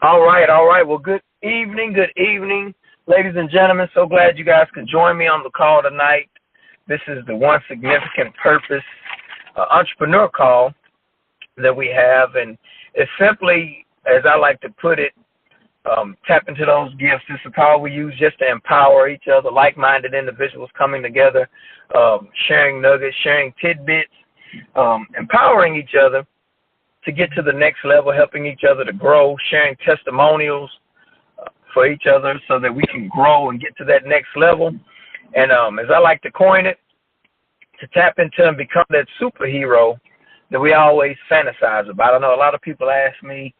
All right, all right. Well, good evening, ladies and gentlemen. So glad you guys could join me on the call tonight. This is the One Significant Purpose entrepreneur call that we have, and it's simply, as I like to put it, tap into those gifts. It's a call we use just to empower each other, like-minded individuals coming together, sharing nuggets, sharing tidbits, empowering each other to get to the next level, helping each other to grow, sharing testimonials for each other so that we can grow and get to that next level. And as I like to coin it, to tap into and become that superhero that we always fantasize about. I know a lot of people ask me,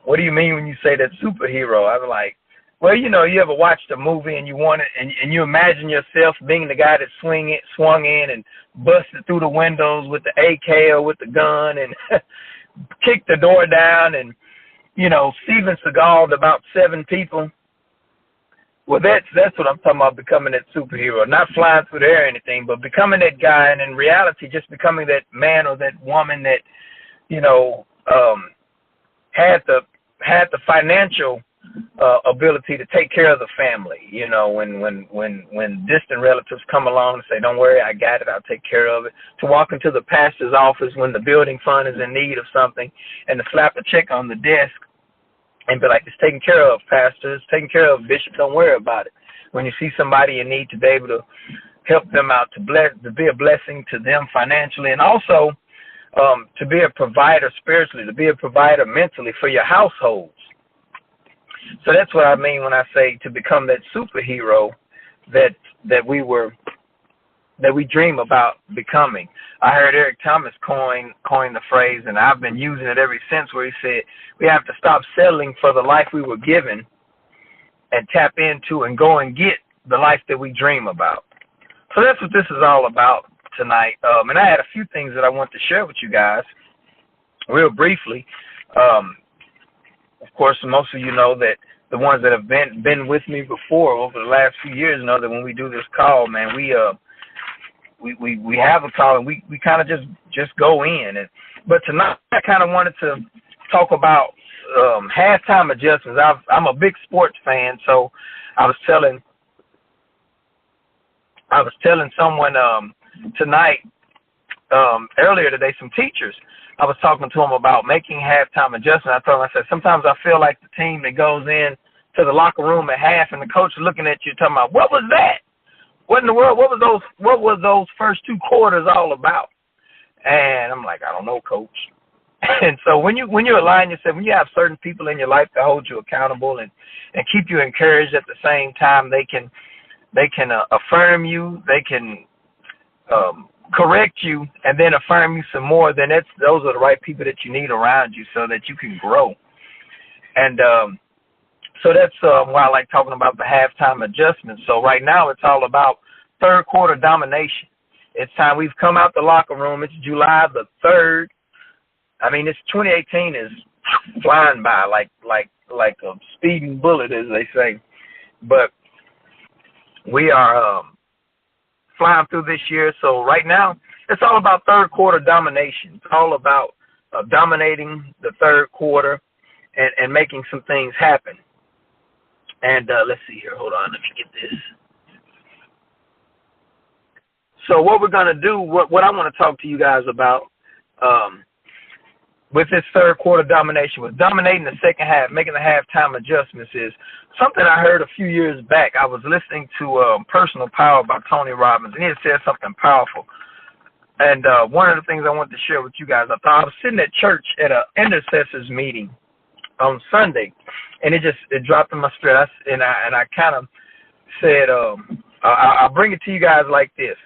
what do you mean when you say that superhero? I'm like, well, you ever watched a movie and you want it, and you imagine yourself being the guy that swung in and busted through the windows with the AK or with the gun and kicked the door down and, Steven Seagal'd about 7 people. Well, that's what I'm talking about, becoming that superhero. Not flying through the air or anything, but becoming that guy, and in reality, just becoming that man or that woman that, had the financial ability to take care of the family. When distant relatives come along and say, "Don't worry, I got it, I'll take care of it." To walk into the pastor's office when the building fund is in need of something, and to slap a check on the desk and be like, "It's taken care of, pastor. It's taken care of, bishop. Don't worry about it." When you see somebody in need, to be able to help them out, to be a blessing to them financially, and also to be a provider spiritually, to be a provider mentally for your households. So that's what I mean when I say to become that superhero that we dream about becoming. I heard Eric Thomas coin the phrase, and I've been using it ever since, where he said we have to stop settling for the life we were given and tap into and go and get the life that we dream about. So that's what this is all about tonight. And I had a few things that I want to share with you guys real briefly. Of course, most of you know that the ones that have been with me before over the last few years know that when we do this call, man, we have a call and we kind of just go in. But tonight I kind of wanted to talk about halftime adjustments. I'm a big sports fan, so I was telling someone tonight, earlier today, some teachers. I was talking to them about making halftime adjustments. I told them, I said, sometimes I feel like the team that goes in to the locker room at half and the coach is looking at you talking about, what was that? What in the world? What was those first 2 quarters all about? And I'm like, I don't know, coach. And so when you align yourself, when you have certain people in your life that hold you accountable and keep you encouraged at the same time, they can affirm you, they can correct you, and then affirm you some more, then those are the right people that you need around you so that you can grow. And so that's why I like talking about the halftime adjustments. So right now it's all about third quarter domination. It's time. We've come out the locker room. It's July the 3rd. I mean, it's 2018 is flying by like a speeding bullet, as they say. But we are flying through this year. So right now, it's all about third quarter domination. It's all about dominating the third quarter and making some things happen. And let's see here. Hold on. Let me get this. So what we're going to do, what I want to talk to you guys about with this third quarter domination, with dominating the second half, making the halftime adjustments, is something I heard a few years back. I was listening to Personal Power by Tony Robbins, and he had said something powerful. And one of the things I wanted to share with you guys, I was sitting at church at an intercessors meeting on Sunday, and it dropped in my spirit. I kind of said, I'll bring it to you guys like this.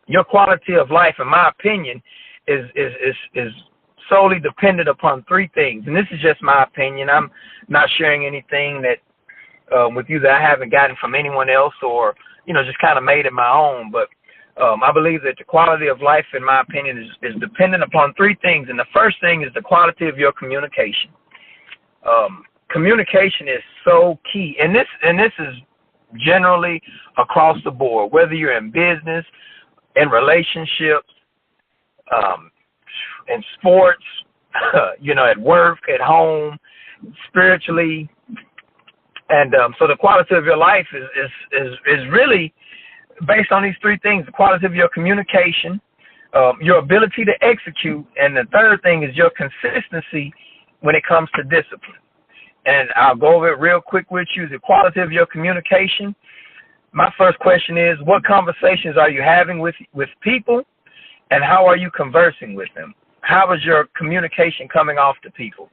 Your quality of life, in my opinion, is solely dependent upon 3 things. And this is just my opinion. I'm not sharing anything that with you that I haven't gotten from anyone else or, just kind of made it my own. But I believe that the quality of life, in my opinion, is dependent upon 3 things. And the first thing is the quality of your communication. Communication is so key. And this is generally across the board, whether you're in business, in relationships, in sports, at work, at home. spiritually, and so the quality of your life is really based on these three things: the quality of your communication, your ability to execute, and the third thing is your consistency when it comes to discipline. And I'll go over it real quick with you. The quality of your communication. My first question is, what conversations are you having with people, and how are you conversing with them? How is your communication coming off to people?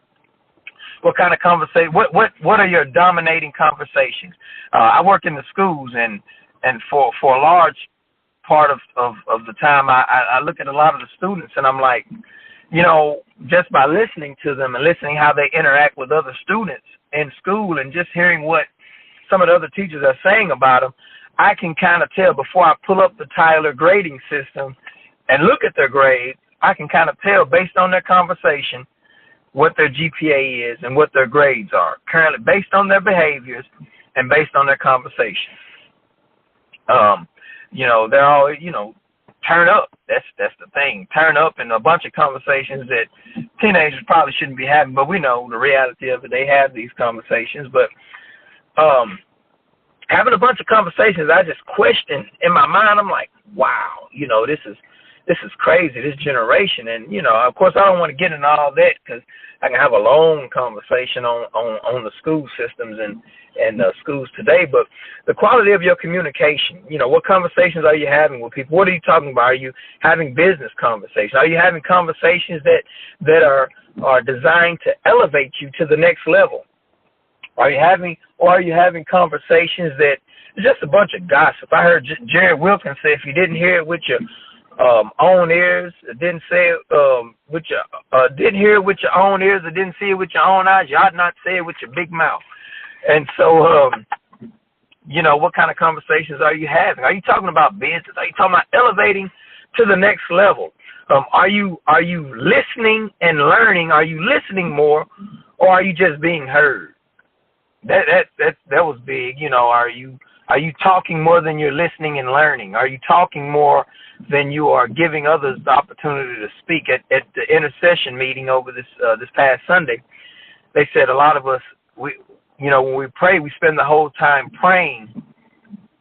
What kind of conversation? What are your dominating conversations? I work in the schools, and for a large part of the time, I look at a lot of the students, and I'm like, you know, just by listening to them and listening how they interact with other students in school, and just hearing what some of the other teachers are saying about them, I can kind of tell before I pull up the Tyler grading system and look at their grades. I can kind of tell based on their conversation what their GPA is and what their grades are currently, based on their behaviors and based on their conversations. You know, they're all, you know, turn up. That's the thing. Turn up, and a bunch of conversations that teenagers probably shouldn't be having, but we know the reality of it. They have these conversations, but having a bunch of conversations, I just question in my mind. I'm like, wow, you know, this is crazy, this generation. And, you know, of course, I don't want to get into all that because I can have a long conversation on the school systems and schools today. But the quality of your communication, you know, what conversations are you having with people? What are you talking about? Are you having business conversations? Are you having conversations that are designed to elevate you to the next level? Are you having conversations that it's just a bunch of gossip? I heard Jared Wilkins say, if you didn't hear it with your own ears, didn't say it didn't hear it with your own ears, or didn't see it with your own eyes, you ought not say it with your big mouth. And so, you know, what kind of conversations are you having? Are you talking about business? Are you talking about elevating to the next level? Are you listening and learning? Are you listening more, or are you just being heard? That was big. You know, are you talking more than you're listening and learning? Are you talking more than you are giving others the opportunity to speak? At the intercession meeting over this past Sunday, they said a lot of us, when we pray, we spend the whole time praying,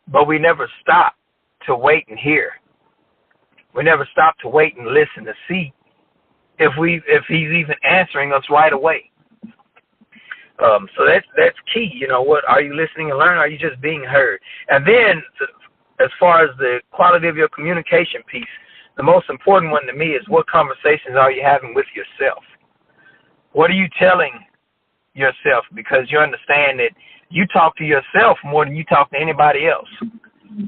but we never stop to wait and hear. We never stop to wait and listen to see if he's even answering us right away. So that's key. You know, what are you listening and learning? Are you just being heard? And then, as far as the quality of your communication piece, the most important one to me is, what conversations are you having with yourself? What are you telling yourself? Because you understand that you talk to yourself more than you talk to anybody else.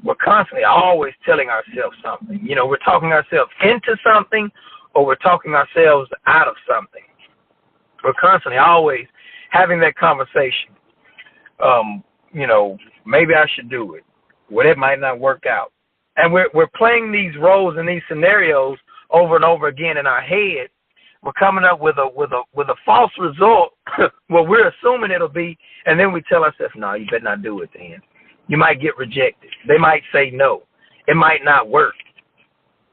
We're constantly always telling ourselves something. You know, we're talking ourselves into something, or we're talking ourselves out of something. We're constantly always having that conversation. You know, maybe I should do it. Well, it might not work out. And we're playing these roles and these scenarios over and over again in our head. We're coming up with a false result. Well, we're assuming it'll be, and then we tell ourselves, no, you better not do it then. You might get rejected. They might say no. It might not work.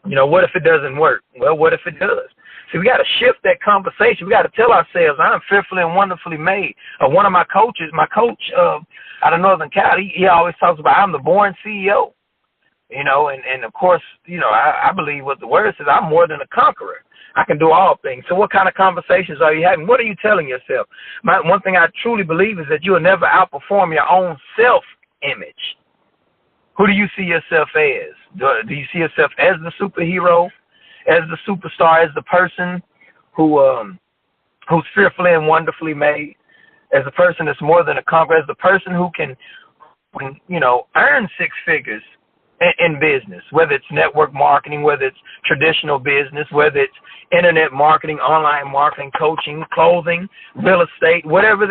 You know, what if it doesn't work? Well, what if it does? See, we got to shift that conversation. We got to tell ourselves, I'm fearfully and wonderfully made. One of my coach out of Northern Cal, he always talks about, I'm the born CEO. You know, and of course, you know, I believe what the word says, I'm more than a conqueror. I can do all things. So what kind of conversations are you having? What are you telling yourself? One thing I truly believe is that you will never outperform your own self-image. Who do you see yourself as? Do you see yourself as the superhero, as the superstar, as the person who's fearfully and wonderfully made, as the person that's more than a conqueror, as the person who can, you know, earn six figures in business, whether it's network marketing, whether it's traditional business, whether it's internet marketing, online marketing, coaching, clothing, real estate, whatever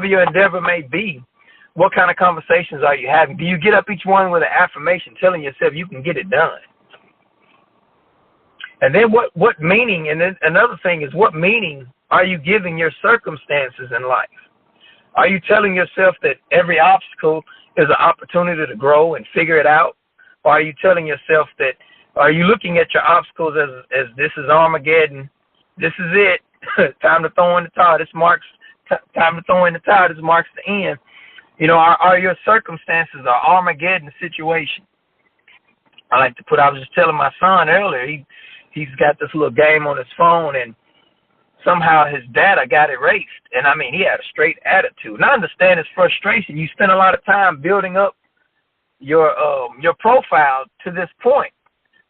your endeavor may be. What kind of conversations are you having? Do you get up each morning with an affirmation telling yourself you can get it done? And then what meaning, and then another thing is, what meaning are you giving your circumstances in life? Are you telling yourself that every obstacle is an opportunity to grow and figure it out? Or are you telling yourself that, are you looking at your obstacles as this is Armageddon, this is it, time to throw in the towel, this marks time to throw in the towel. This marks the end. You know, are your circumstances an Armageddon situation? I like to put. I was just telling my son earlier. He's got this little game on his phone, and somehow his data got erased. And I mean, he had a straight attitude. And I understand his frustration. You spend a lot of time building up your profile to this point.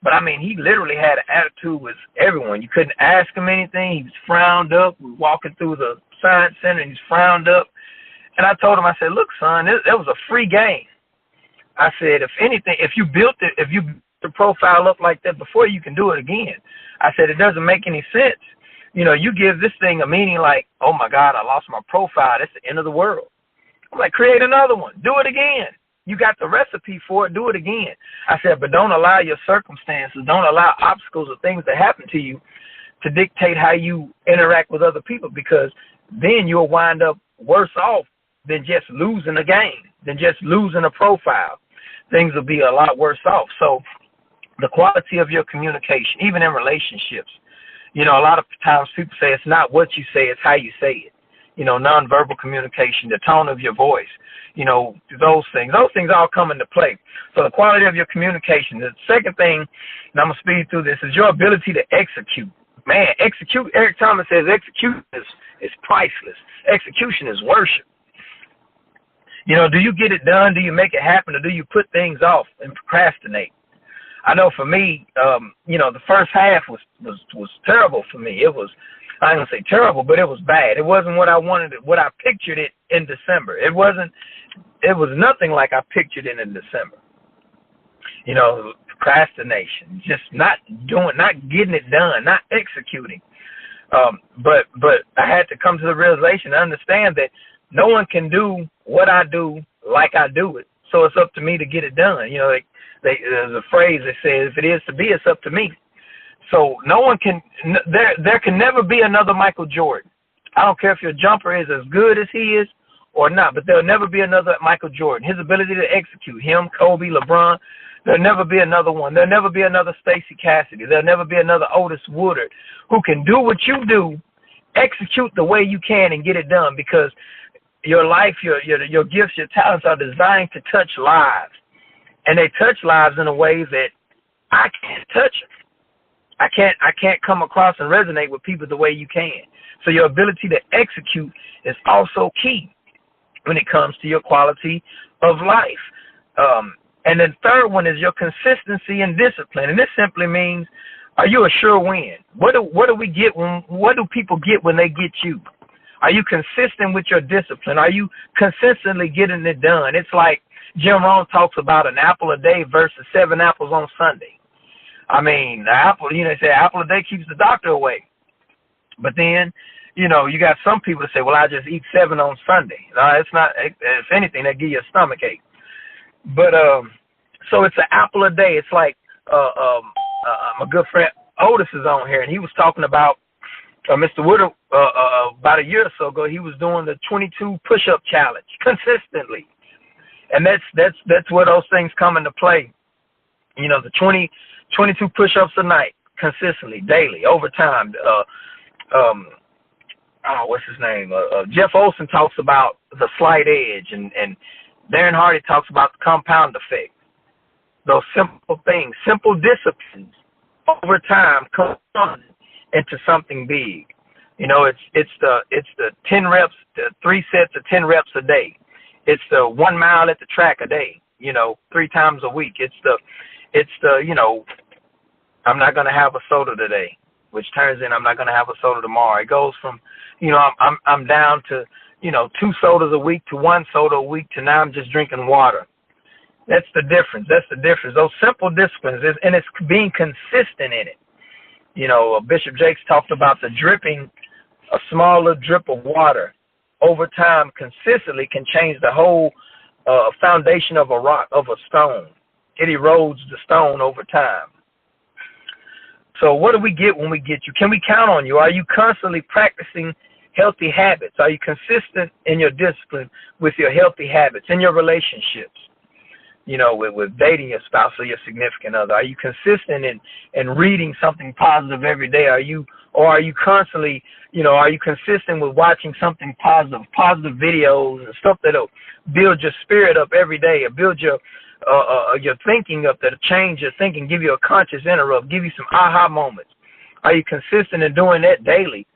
But I mean, he literally had an attitude with everyone. You couldn't ask him anything. He was frowned up. We were walking through the science center, and he's frowned up. And I told him, I said, look, son, it was a free game. I said, if anything, if you built the profile up like that before, you can do it again. I said, it doesn't make any sense. You know, you give this thing a meaning like, oh my God, I lost my profile. That's the end of the world. I'm like, create another one. Do it again. You got the recipe for it. Do it again. I said, but don't allow your circumstances, don't allow obstacles or things that happen to you to dictate how you interact with other people, because then you'll wind up worse off than just losing a game, than just losing a profile. Things will be a lot worse off. So the quality of your communication, even in relationships, you know, a lot of times people say it's not what you say, it's how you say it. You know, nonverbal communication, the tone of your voice, you know, those things all come into play. So the quality of your communication. The second thing, and I'm going to speed through this, is your ability to execute. Man, execute. Eric Thomas says execution is priceless. Execution is worship. You know, do you get it done? Do you make it happen? Or do you put things off and procrastinate? I know for me, you know, the first half was terrible for me. It was, I ain't gonna say terrible, but it was bad. It wasn't what I wanted, what I pictured it in December. It was nothing like I pictured it in December. You know, procrastination, just not getting it done, not executing. But I had to come to the realization, understand that no one can do what I do like I do it. So it's up to me to get it done. You know, there's a phrase that says, if it is to be, it's up to me. So no one can, there can never be another Michael Jordan. I don't care if your jumper is as good as he is or not, but there'll never be another Michael Jordan. His ability to execute, him, Kobe, LeBron, there'll never be another one. There'll never be another Stacey Cassidy. There'll never be another Otis Woodard who can do what you do, execute the way you can, and get it done, because your life, your gifts, your talents are designed to touch lives. And they touch lives in a way that I can't touch them. I can't come across and resonate with people the way you can. So your ability to execute is also key when it comes to your quality of life. And then third one is your consistency and discipline. And this simply means, are you a sure win? What do people get when they get you? Are you consistent with your discipline? Are you consistently getting it done? It's like Jim Rohn talks about an apple a day versus 7 apples on Sunday. I mean, the apple, you know, they say apple a day keeps the doctor away. But then, you know, you got some people that say, well, I just eat 7 on Sunday. No, it's not. If anything, that give you a stomach ache. But so it's an apple a day. It's like my good friend Otis is on here, and he was talking about Mr. Woodard about a year or so ago. He was doing the 22 push-up challenge consistently, and that's where those things come into play. You know, the 22 push-ups a night, consistently, daily, over time. What's his name? Jeff Olson talks about the slight edge, and Darren Hardy talks about the compound effect. Those simple things, simple disciplines, over time come into something big. You know, it's the 10 reps, the 3 sets of 10 reps a day. It's the 1 mile at the track a day, you know, 3 times a week. It's the, you know, I'm not going to have a soda today, which turns in I'm not going to have a soda tomorrow. It goes from, you know, I'm down to, you know, 2 sodas a week to 1 soda a week to now I'm just drinking water. That's the difference. That's the difference. Those simple disciplines, and it's being consistent in it. You know, Bishop Jakes talked about the dripping, a smaller drip of water over time consistently can change the whole foundation of a rock, of a stone. It erodes the stone over time. So what do we get when we get you? Can we count on you? Are you constantly practicing healthy habits? Are you consistent in your discipline with your healthy habits, in your relationships? You know, with dating your spouse or your significant other? Are you consistent in reading something positive every day? Are you constantly Are you consistent with watching something positive videos and stuff that'll build your spirit up every day, or build your thinking up, that'll change your thinking, give you a conscious interrupt, give you some aha moments? Are you consistent in doing that daily,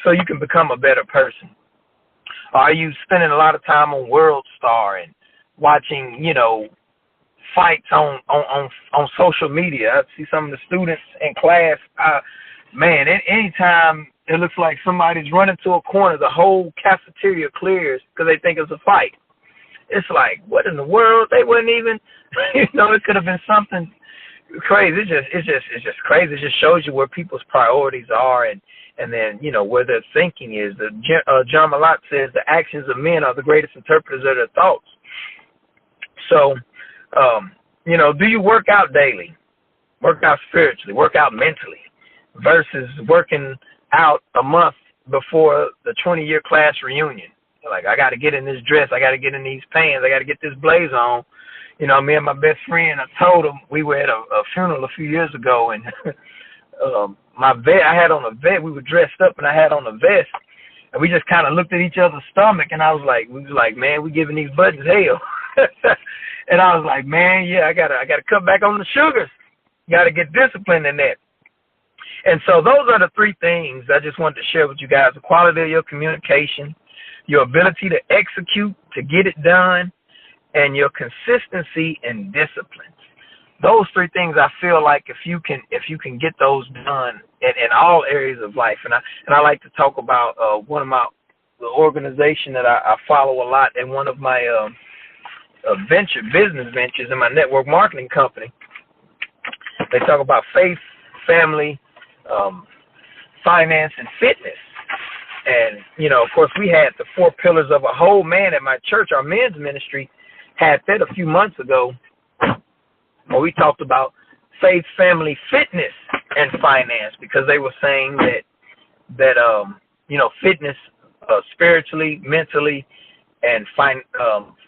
so you can become a better person? Are you spending a lot of time on World Star and watching, fights on social media? I see some of the students in class, man, anytime it looks like somebody's running to a corner, the whole cafeteria clears because they think it's a fight. It's like, what in the world? They wouldn't even, it could have been something crazy. It's just crazy. It just shows you where people's priorities are, and then, where their thinking is. John Malott says the actions of men are the greatest interpreters of their thoughts. So, do you work out daily? Work out spiritually, work out mentally, versus working out a month before the 20-year class reunion. Like, I got to get in this dress, I got to get in these pants, I got to get this blazer on. Me and my best friend, I told him, we were at a funeral a few years ago, and my vest, I had on a vest, we were dressed up, and I had on a vest, and we just kind of looked at each other's stomach, and we was like, man, we giving these buttons hell. And I was like, man, yeah, I gotta cut back on the sugars. Got to get disciplined in that. And so those are the three things I just wanted to share with you guys: the quality of your communication, your ability to execute, to get it done, and your consistency and discipline. Those three things, I feel like if you can get those done in all areas of life. And I like to talk about the organization that I follow a lot, and one of my business ventures in my network marketing company. They talk about faith, family, finance, and fitness. And, of course, we had the 4 pillars of a whole man at my church. Our men's ministry had that a few months ago, where we talked about faith, family, fitness, and finance, because they were saying that fitness, spiritually, mentally, and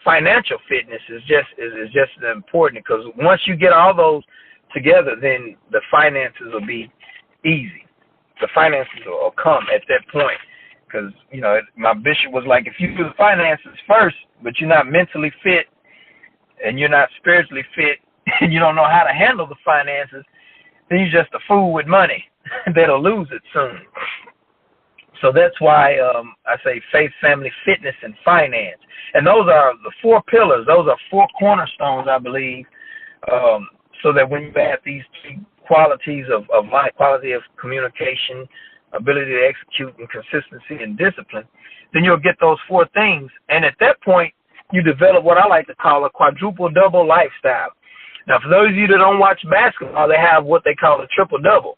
financial fitness is just as important, because once you get all those together, then the finances will be easy. The finances will come at that point, because my bishop was like, if you do the finances first, but you're not mentally fit and you're not spiritually fit and you don't know how to handle the finances, then you're just a fool with money that'll lose it soon. So that's why I say faith, family, fitness, and finance. And those are the 4 pillars. Those are 4 cornerstones, I believe, so that when you have these 3 qualities of life, quality of communication, ability to execute, and consistency and discipline, then you'll get those 4 things. And at that point, you develop what I like to call a quadruple-double lifestyle. Now, for those of you that don't watch basketball, they have what they call a triple-double,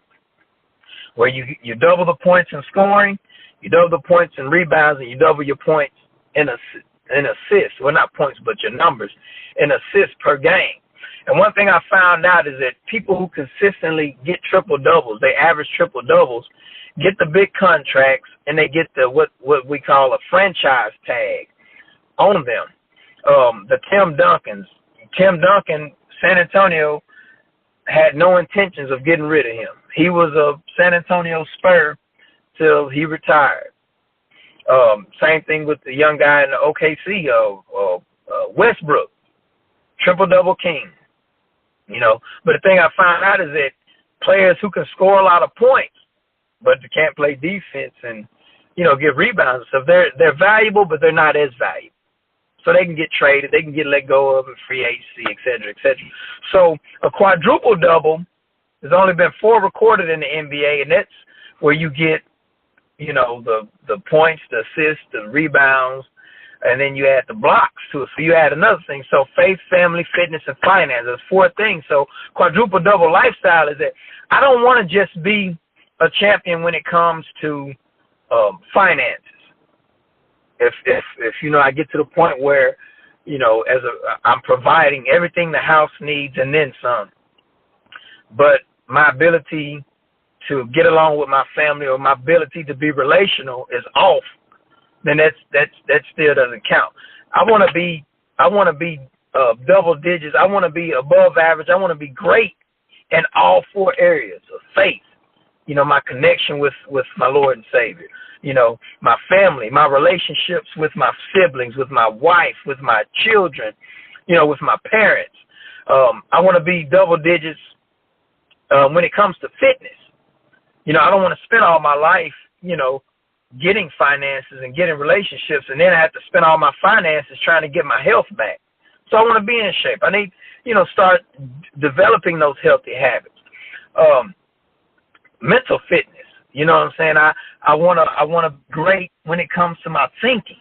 where you double the points in scoring, you double the points in rebounds, and you double your points in assists. Well, not points, but your numbers in assists per game. And one thing I found out is that people who consistently get triple-doubles, they average triple-doubles, get the big contracts, and they get the what we call a franchise tag on them. The Tim Duncan, San Antonio had no intentions of getting rid of him. He was a San Antonio Spur till he retired. Same thing with the young guy in the OKC, Westbrook, triple-double king. But the thing I found out is that players who can score a lot of points, but they can't play defense and, get rebounds and stuff, they're valuable, but they're not as valuable. So they can get traded, they can get let go of in free agency, et cetera, et cetera. So a quadruple-double, there's only been 4 recorded in the NBA, and that's where you get, the points, the assists, the rebounds, and then you add the blocks to it. So you add another thing. So faith, family, fitness, and finance. There's 4 things. So quadruple-double lifestyle is that I don't want to just be a champion when it comes to finances. If I get to the point where, I'm providing everything the house needs and then some, but my ability to get along with my family or my ability to be relational is off, then that still doesn't count. I want to be double digits. I want to be above average. I want to be great in all 4 areas of faith, my connection with my Lord and Savior, my family, my relationships with my siblings, with my wife, with my children, with my parents. I want to be double digits when it comes to fitness. I don't want to spend all my life, getting finances and getting relationships, and then I have to spend all my finances trying to get my health back. So I want to be in shape. I need, start developing those healthy habits. Mental fitness, you know what I'm saying? I want to be great when it comes to my thinking.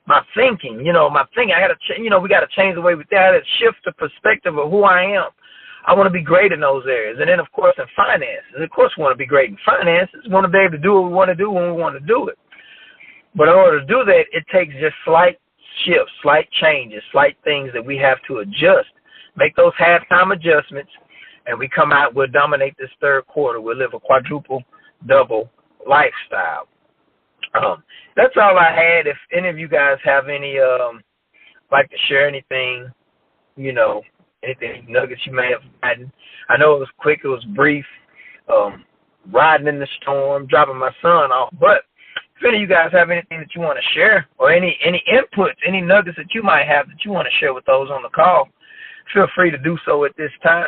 I got to, we got to change the way we think. I got to shift the perspective of who I am. I want to be great in those areas. And then, of course, in finances. Of course, we want to be great in finances. We want to be able to do what we want to do when we want to do it. But in order to do that, it takes just slight shifts, slight changes, slight things that we have to adjust, make those halftime adjustments, and we come out, we'll dominate this third quarter. We'll live a quadruple double lifestyle. That's all I had. If any of you guys have any, like to share anything, anything nuggets you may have gotten. I know it was quick, it was brief, riding in the storm, dropping my son off. But if any of you guys have anything that you want to share, or any inputs, any nuggets that you might have that you want to share with those on the call, feel free to do so at this time.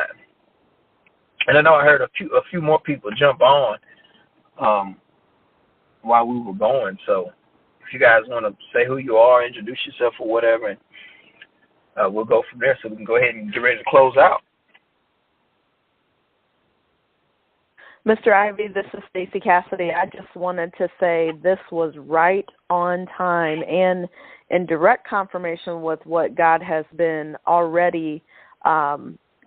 And I know I heard a few more people jump on while we were going. So if you guys want to say who you are, introduce yourself or whatever, and we'll go from there so we can go ahead and get ready to close out. Mr. Ivy, this is Stacey Cassidy. I just wanted to say this was right on time and in direct confirmation with what God has been already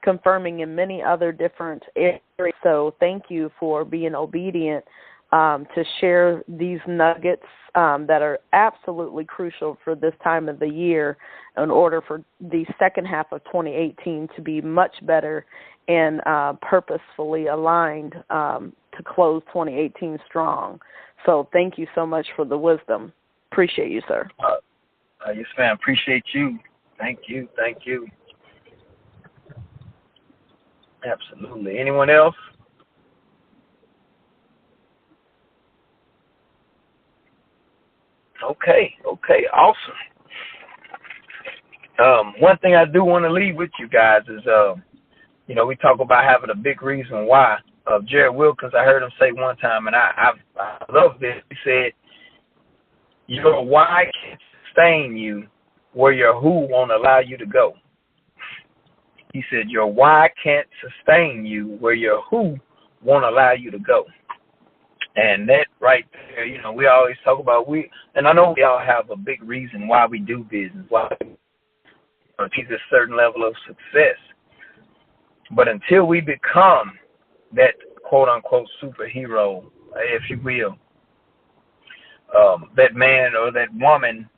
confirming in many other different areas. So thank you for being obedient to share these nuggets that are absolutely crucial for this time of the year in order for the second half of 2018 to be much better and purposefully aligned to close 2018 strong. So thank you so much for the wisdom. Appreciate you, sir. Yes, ma'am. Appreciate you. Thank you. Thank you. Absolutely. Anyone else? Okay, awesome. One thing I do want to leave with you guys is, we talk about having a big reason why. Jared Wilkins, I heard him say one time, and I love this. He said, your why can't sustain you where your who won't allow you to go. He said, your why can't sustain you where your who won't allow you to go. And that right there, we always talk about, and I know we all have a big reason why we do business, why we achieve a certain level of success. But until we become that quote-unquote superhero, if you will, that man or that woman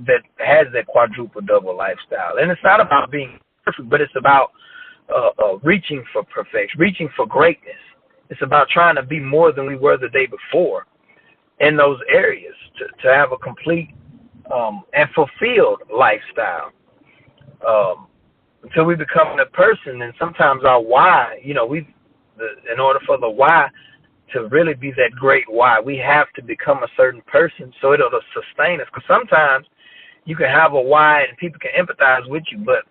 that has that quadruple double lifestyle. And it's not about being perfect, but it's about reaching for perfection, reaching for greatness. It's about trying to be more than we were the day before in those areas, to have a complete and fulfilled lifestyle. Until we become that person, and sometimes our why, in order for the why to really be that great why, we have to become a certain person so it'll sustain us. Because sometimes you can have a why and people can empathize with you, but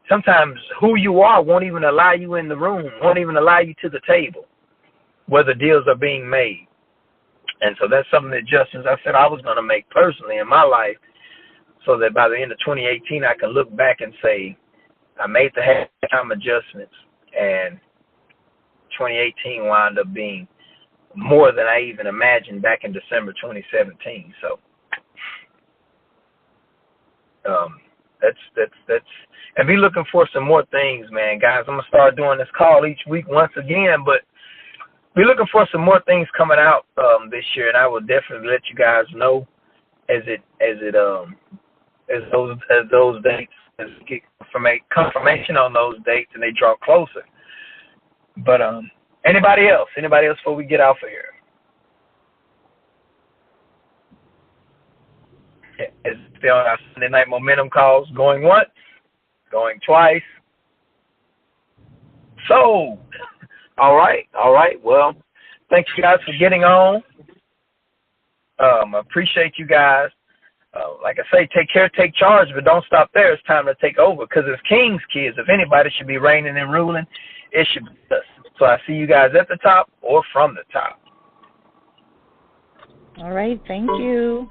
sometimes who you are won't even allow you in the room, won't even allow you to the table where the deals are being made. And so that's something that adjustments I said I was going to make personally in my life, so that by the end of 2018 I can look back and say I made the halftime adjustments, and 2018 wound up being more than I even imagined back in December 2017. So that's and be looking for some more things, man, guys. I'm gonna start doing this call each week once again, but be looking for some more things coming out this year, and I will definitely let you guys know as those dates, as we get confirmation on those dates and they draw closer. But anybody else before we get off of here? Is still on our Sunday night momentum calls going once, going twice. So, all right. Well, Thank you guys for getting on. I appreciate you guys. Like I say, take care, take charge, but don't stop there. It's time to take over, because as King's kids, if anybody should be reigning and ruling, it should be us. So I see you guys at the top or from the top. All right. Thank you.